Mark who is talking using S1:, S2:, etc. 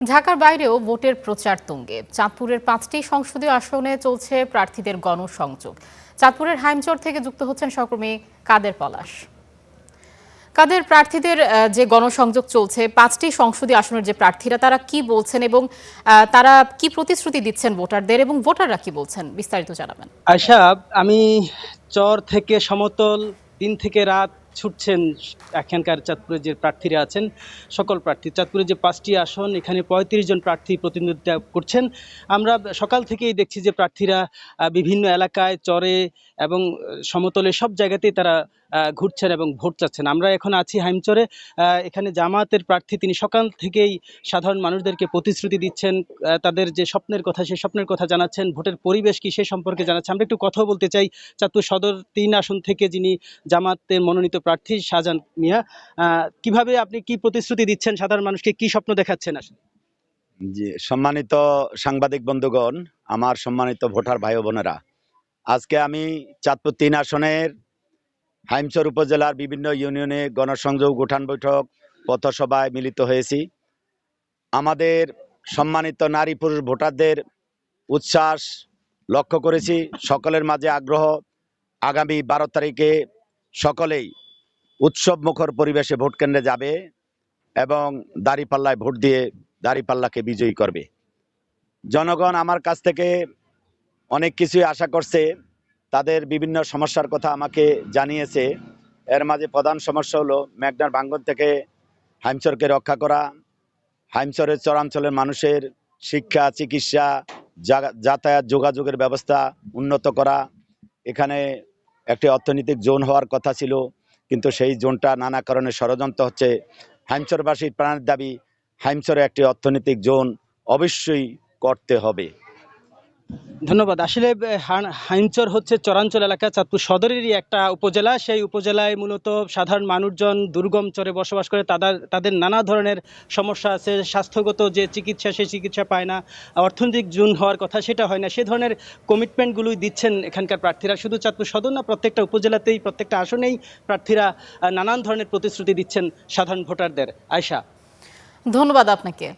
S1: ঢাকার বাইরেও ভোটের প্রচার তুঙ্গে। চাঁদপুরের ৫টি সংসদীয় আসনে চলছে প্রার্থীদের গণসংযোগ। চাঁদপুরের হাইমচর থেকে যুক্ত হচ্ছেন সহকর্মী কাদের পলাশ। কাদের, প্রার্থীদের যে গণসংযোগ চলছে, ৫টি সংসদীয় আসনের যে প্রার্থীরা তারা কি বলছেন এবং তারা কি প্রতিশ্রুতি দিচ্ছেন ভোটারদের এবং ভোটাররা কি বলছেন, বিস্তারিত জানাবেন।
S2: আয়শা, আমি চর থেকে সমতল দিন থেকে রাত ছুটছেন এখানকার চাঁদপুরের যে প্রার্থীরা আছেন, সকল প্রার্থী। চাঁদপুরের যে 5টি আসন, এখানে 35 জন প্রার্থী প্রতিনিধিত্ব করছেন। আমরা সকাল থেকেই দেখছি যে প্রার্থীরা বিভিন্ন এলাকায়, চরে এবং সমতলে সব জায়গাতেই তারা ঘুরছেন এবং ভোট চাচ্ছেন। আমরা এখন আছি হাইমচরে। এখানে জামায়াতের প্রার্থী, তিনি সকাল থেকেই সাধারণ মানুষদেরকে প্রতিশ্রুতি দিচ্ছেন, তাদের যে স্বপ্নের কথা, সেই স্বপ্নের কথা জানাচ্ছেন, ভোটের পরিবেশ কি সে সম্পর্কে জানাচ্ছেন। আমরা একটু কথা বলতে চাই চাঁদপুর সদর 3 আসন থেকে যিনি জামায়াতের মনোনীত প্রার্থী শাহজাহান মিয়া। কিভাবে আপনি কি প্রতিশ্রুতি দিচ্ছেন, সাধারণ মানুষকে কি স্বপ্ন দেখাচ্ছেন আসলে?
S3: জি, সম্মানিত সাংবাদিক বন্ধুগণ, আমার সম্মানিত ভোটার ভাই ও বোনেরা, আজকে আমি চাঁদপুর 3 আসনের হাইমচর উপজেলার বিভিন্ন ইউনিয়নে গণসংযোগ, উঠান বৈঠক, পথসভায় মিলিত হয়েছি। আমাদের সম্মানিত নারী পুরুষ ভোটারদের উচ্ছ্বাস লক্ষ্য করেছি, সকলের মাঝে আগ্রহ। আগামী 12 তারিখে সকলেই উৎসব মুখর পরিবেশে ভোট কেন্দ্রে যাবে এবং দাঁড়িপাল্লায় ভোট দিয়ে দাঁড়িপাল্লাকে বিজয়ী করবে। জনগণ আমার কাছ থেকে অনেক কিছুই আশা করছে, তাদের বিভিন্ন সমস্যার কথা আমাকে জানিয়েছে। এর মাঝে প্রধান সমস্যা হলো মেঘনার ভাঙ্গন থেকে হাইমচরকে রক্ষা করা, হাইমচরের চরাঞ্চলের মানুষের শিক্ষা, চিকিৎসা, যাতায়াত, যোগাযোগের ব্যবস্থা উন্নত করা। এখানে একটি অর্থনৈতিক জোন হওয়ার কথা ছিল, কিন্তু সেই জোনটা নানা কারণে ষড়যন্ত্র হচ্ছে। হাইমচরবাসীর প্রাণের দাবি, হাইমচরে একটি অর্থনৈতিক জোন অবশ্যই করতে হবে।
S2: ধন্যবাদ। আসলে হাইমচর হচ্ছে চরাঞ্চল এলাকা, চাঁদপুর সদরেরই একটা উপজেলা। সেই উপজেলায় মূলত সাধারণ মানুষজন দুর্গম চরে বসবাস করে। তাদের নানা ধরনের সমস্যা আছে। স্বাস্থ্যগত যে চিকিৎসা, সেই চিকিৎসা পায় না। অর্থনৈতিক জোন হওয়ার কথা, সেটা হয় না। সে ধরনের কমিটমেন্টগুলোই দিচ্ছেন এখানকার প্রার্থীরা। শুধু চাঁদপুর সদর না, প্রত্যেকটা উপজেলাতেই, প্রত্যেকটা আসনেই প্রার্থীরা নানান ধরনের প্রতিশ্রুতি দিচ্ছেন সাধারণ ভোটারদের। আয়শা,
S1: ধন্যবাদ আপনাকে।